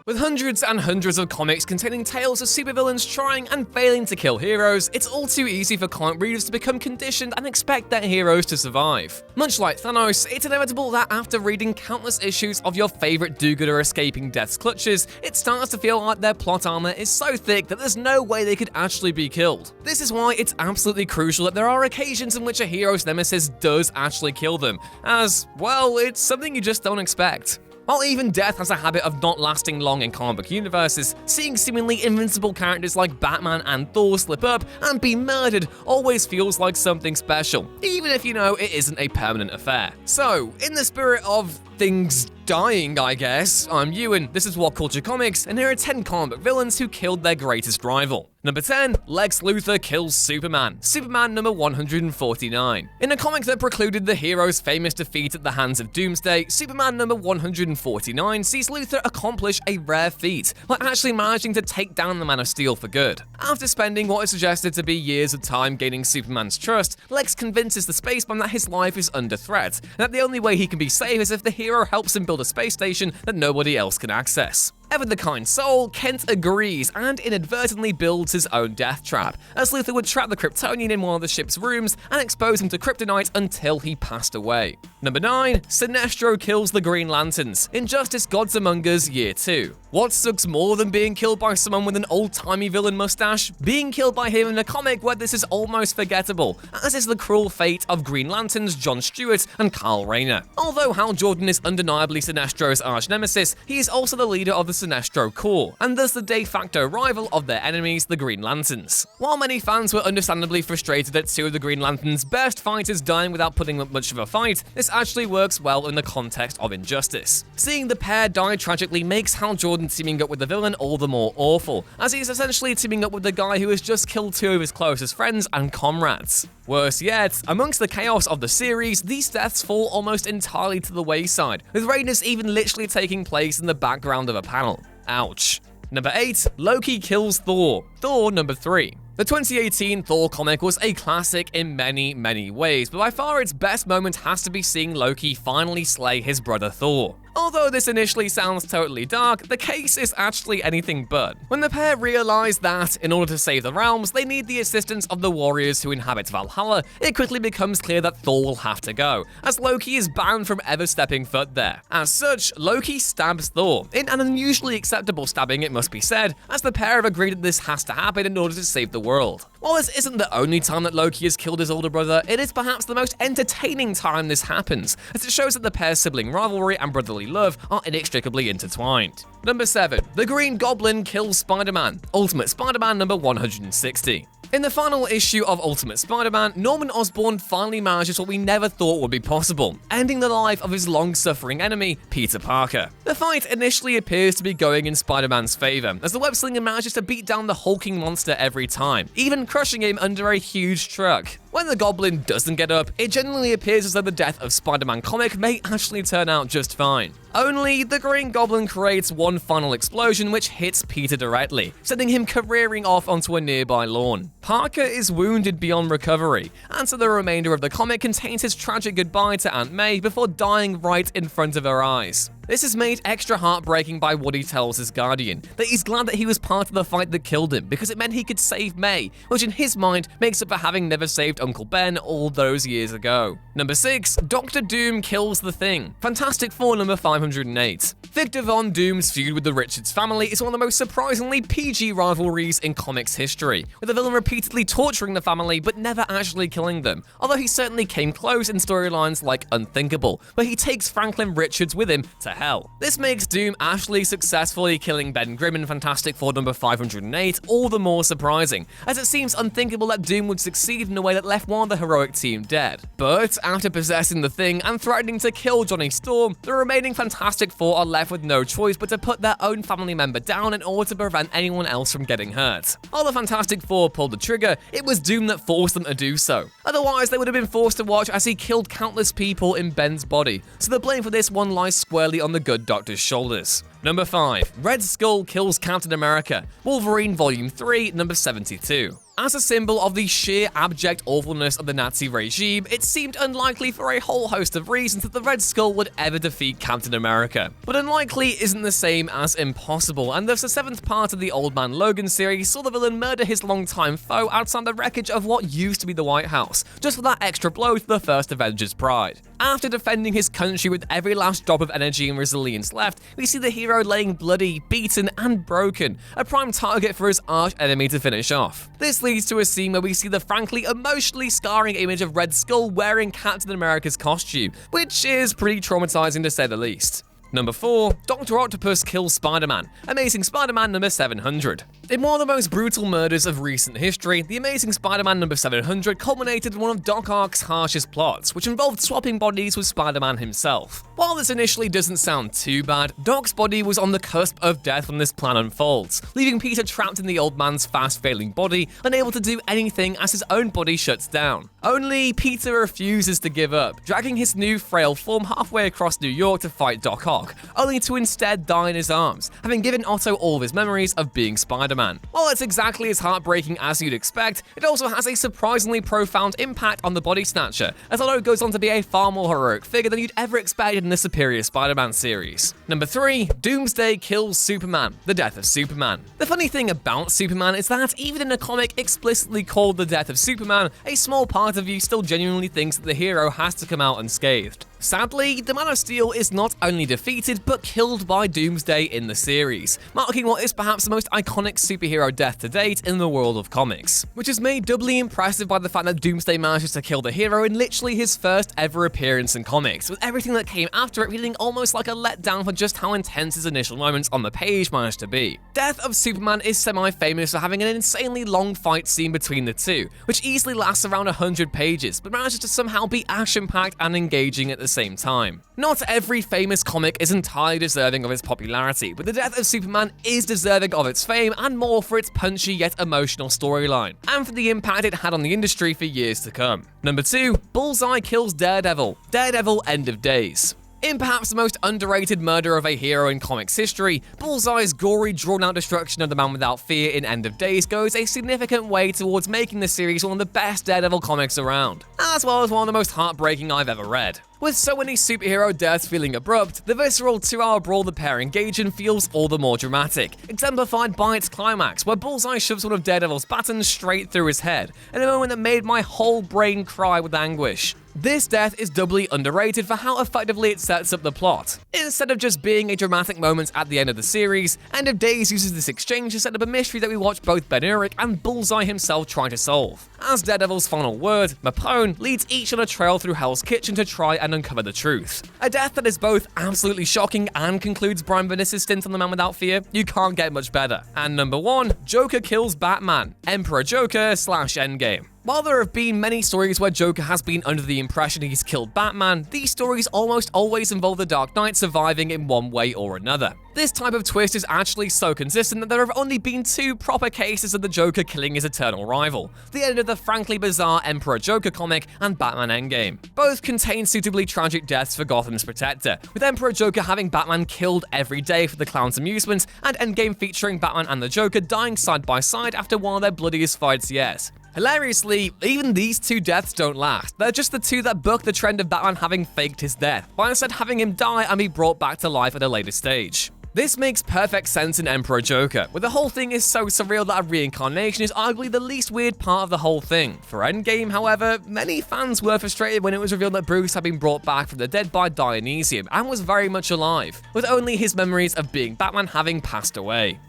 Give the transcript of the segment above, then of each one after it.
With hundreds and hundreds of comics containing tales of supervillains trying and failing to kill heroes, it's all too easy for comic readers to become conditioned and expect their heroes to survive. Much like Thanos, it's inevitable that after reading countless issues of your favorite do-gooder escaping death's clutches, it starts to feel like their plot armor is so thick that there's no way they could actually be killed. This is why it's absolutely crucial that there are occasions in which a hero's nemesis does actually kill them, as, well, it's something you just don't expect. While even death has a habit of not lasting long in comic book universes, seeing seemingly invincible characters like Batman and Thor slip up and be murdered always feels like something special, even if you know it isn't a permanent affair. So, in the spirit of things dying, I guess, I'm Ewan, this is What Culture Comics, and here are 10 comic book villains who killed their greatest rival. Number 10, Lex Luthor kills Superman. Superman number 149. In a comic that precluded the hero's famous defeat at the hands of Doomsday, Superman number 149 sees Luthor accomplish a rare feat, by actually managing to take down the Man of Steel for good. After spending what is suggested to be years of time gaining Superman's trust, Lex convinces the spaceman that his life is under threat, and that the only way he can be safe is if the hero helps him build a space station that nobody else can access. Ever the kind soul, Kent agrees and inadvertently builds his own death trap, as Luthor would trap the Kryptonian in one of the ship's rooms and expose him to kryptonite until he passed away. Number 9, Sinestro kills the Green Lanterns, Injustice Gods Among Us Year 2. What sucks more than being killed by someone with an old-timey villain mustache? Being killed by him in a comic where this is almost forgettable, as is the cruel fate of Green Lanterns John Stewart and Kyle Rayner. Although Hal Jordan is undeniably Sinestro's arch-nemesis, he is also the leader of the Sinestro Corps, and thus the de facto rival of their enemies, the Green Lanterns. While many fans were understandably frustrated at two of the Green Lanterns' best fighters dying without putting up much of a fight, this actually works well in the context of Injustice. Seeing the pair die tragically makes Hal Jordan teaming up with the villain all the more awful, as he is essentially teaming up with the guy who has just killed two of his closest friends and comrades. Worse yet, amongst the chaos of the series, these deaths fall almost entirely to the wayside, with Rainer's even literally taking place in the background of a panel. Ouch. Number 8, Loki kills Thor. Thor number 3. The 2018 Thor comic was a classic in many, many ways, but by far its best moment has to be seeing Loki finally slay his brother Thor. Although this initially sounds totally dark, the case is actually anything but. When the pair realize that, in order to save the realms, they need the assistance of the warriors who inhabit Valhalla, it quickly becomes clear that Thor will have to go, as Loki is banned from ever stepping foot there. As such, Loki stabs Thor, in an unusually acceptable stabbing it must be said, as the pair have agreed that this has to happen in order to save the world. While this isn't the only time that Loki has killed his older brother, it is perhaps the most entertaining time this happens, as it shows that the pair's sibling rivalry and brotherly love are inextricably intertwined. Number 7, the Green Goblin kills Spider-Man. Ultimate Spider-Man number 160. In the final issue of Ultimate Spider-Man, Norman Osborn finally manages what we never thought would be possible, ending the life of his long-suffering enemy, Peter Parker. The fight initially appears to be going in Spider-Man's favor, as the web-slinger manages to beat down the hulking monster every time, even crushing him under a huge truck. When the Goblin doesn't get up, it genuinely appears as though the death of Spider-Man comic may actually turn out just fine. Only, the Green Goblin creates one final explosion which hits Peter directly, sending him careering off onto a nearby lawn. Parker is wounded beyond recovery, and so the remainder of the comic contains his tragic goodbye to Aunt May before dying right in front of her eyes. This is made extra heartbreaking by what he tells his guardian, that he's glad that he was part of the fight that killed him because it meant he could save May, which in his mind makes up for having never saved Uncle Ben all those years ago. Number 6, Dr. Doom kills the Thing. Fantastic Four number 508. Victor Von Doom's feud with the Richards family is one of the most surprisingly PG rivalries in comics history, with the villain repeatedly torturing the family but never actually killing them, although he certainly came close in storylines like Unthinkable, where he takes Franklin Richards with him to hell. This makes Doom actually successfully killing Ben Grimm in Fantastic Four number 508 all the more surprising, as it seems unthinkable that Doom would succeed in a way that left one of the heroic team dead. But after possessing the Thing and threatening to kill Johnny Storm, the remaining Fantastic Four are left with no choice but to put their own family member down in order to prevent anyone else from getting hurt. While the Fantastic Four pulled the trigger, it was Doom that forced them to do so. Otherwise, they would have been forced to watch as he killed countless people in Ben's body, so the blame for this one lies squarely on the good doctor's shoulders. Number 5, Red Skull kills Captain America. Wolverine Volume 3, number 72. As a symbol of the sheer abject awfulness of the Nazi regime, it seemed unlikely for a whole host of reasons that the Red Skull would ever defeat Captain America. But unlikely isn't the same as impossible, and thus the 7th part of the Old Man Logan series saw the villain murder his longtime foe outside the wreckage of what used to be the White House, just for that extra blow to the first Avengers' pride. After defending his country with every last drop of energy and resilience left, we see the hero laying bloody, beaten, and broken, a prime target for his arch enemy to finish off. This leads to a scene where we see the frankly emotionally scarring image of Red Skull wearing Captain America's costume, which is pretty traumatizing to say the least. Number 4, Dr. Octopus kills Spider-Man, Amazing Spider-Man number 700. In one of the most brutal murders of recent history, the Amazing Spider-Man number 700 culminated in one of Doc Ock's harshest plots, which involved swapping bodies with Spider-Man himself. While this initially doesn't sound too bad, Doc's body was on the cusp of death when this plan unfolds, leaving Peter trapped in the old man's fast-failing body, unable to do anything as his own body shuts down. Only Peter refuses to give up, dragging his new frail form halfway across New York to fight Doc Ock, only to instead die in his arms, having given Otto all of his memories of being Spider-Man. While it's exactly as heartbreaking as you'd expect, it also has a surprisingly profound impact on the Body Snatcher, as Otto goes on to be a far more heroic figure than you'd ever expected in the superior Spider-Man series. Number 3, Doomsday kills Superman, the death of Superman. The funny thing about Superman is that even in a comic explicitly called The Death of Superman, a small part of you still genuinely thinks that the hero has to come out unscathed. Sadly, the Man of Steel is not only defeated, but killed by Doomsday in the series, marking what is perhaps the most iconic superhero death to date in the world of comics, which is made doubly impressive by the fact that Doomsday manages to kill the hero in literally his first ever appearance in comics, with everything that came after it feeling almost like a letdown for just how intense his initial moments on the page managed to be. Death of Superman is semi-famous for having an insanely long fight scene between the two, which easily lasts around 100 pages, but manages to somehow be action-packed and engaging at the same time. Not every famous comic is entirely deserving of its popularity, but The Death of Superman is deserving of its fame and more for its punchy yet emotional storyline, and for the impact it had on the industry for years to come. Number 2, Bullseye kills Daredevil, Daredevil End of Days. In perhaps the most underrated murder of a hero in comics history, Bullseye's gory, drawn-out destruction of the Man Without Fear in End of Days goes a significant way towards making the series one of the best Daredevil comics around, as well as one of the most heartbreaking I've ever read. With so many superhero deaths feeling abrupt, the visceral 2-hour brawl the pair engage in feels all the more dramatic, exemplified by its climax, where Bullseye shoves one of Daredevil's batons straight through his head, in a moment that made my whole brain cry with anguish. This death is doubly underrated for how effectively it sets up the plot. Instead of just being a dramatic moment at the end of the series, End of Days uses this exchange to set up a mystery that we watch both Ben Urich and Bullseye himself try to solve. As Daredevil's final word, Mapone leads each on a trail through Hell's Kitchen to try and uncover the truth. A death that is both absolutely shocking and concludes Brian Bendis' stint on The Man Without Fear. You can't get much better. And number 1, Joker kills Batman, Emperor Joker / Endgame. While there have been many stories where Joker has been under the impression he's killed Batman, these stories almost always involve the Dark Knight surviving in one way or another. This type of twist is actually so consistent that there have only been 2 proper cases of the Joker killing his eternal rival, the end of the frankly bizarre Emperor Joker comic and Batman Endgame. Both contain suitably tragic deaths for Gotham's protector, with Emperor Joker having Batman killed every day for the clown's amusement, and Endgame featuring Batman and the Joker dying side by side after one of their bloodiest fights yet. Hilariously, even these 2 deaths don't last. They're just the 2 that buck the trend of Batman having faked his death, by instead having him die and be brought back to life at a later stage. This makes perfect sense in Emperor Joker, where the whole thing is so surreal that a reincarnation is arguably the least weird part of the whole thing. For Endgame, however, many fans were frustrated when it was revealed that Bruce had been brought back from the dead by Dionysium and was very much alive, with only his memories of being Batman having passed away.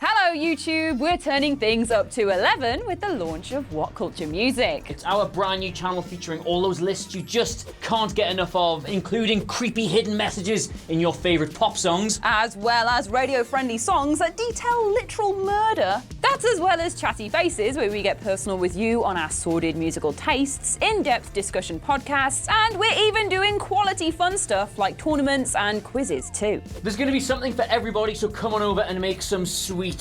Hello YouTube, we're turning things up to 11 with the launch of What Culture Music. It's our brand new channel featuring all those lists you just can't get enough of, including creepy hidden messages in your favourite pop songs, as well as radio-friendly songs that detail literal murder. That's as well as Chatty Faces, where we get personal with you on our sordid musical tastes, in-depth discussion podcasts, and we're even doing quality fun stuff like tournaments and quizzes too. There's going to be something for everybody, so come on over and make some sweet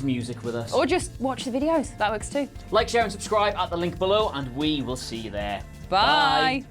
music with us. Or just watch the videos, that works too. Like, share and subscribe at the link below, and we will see you there. Bye.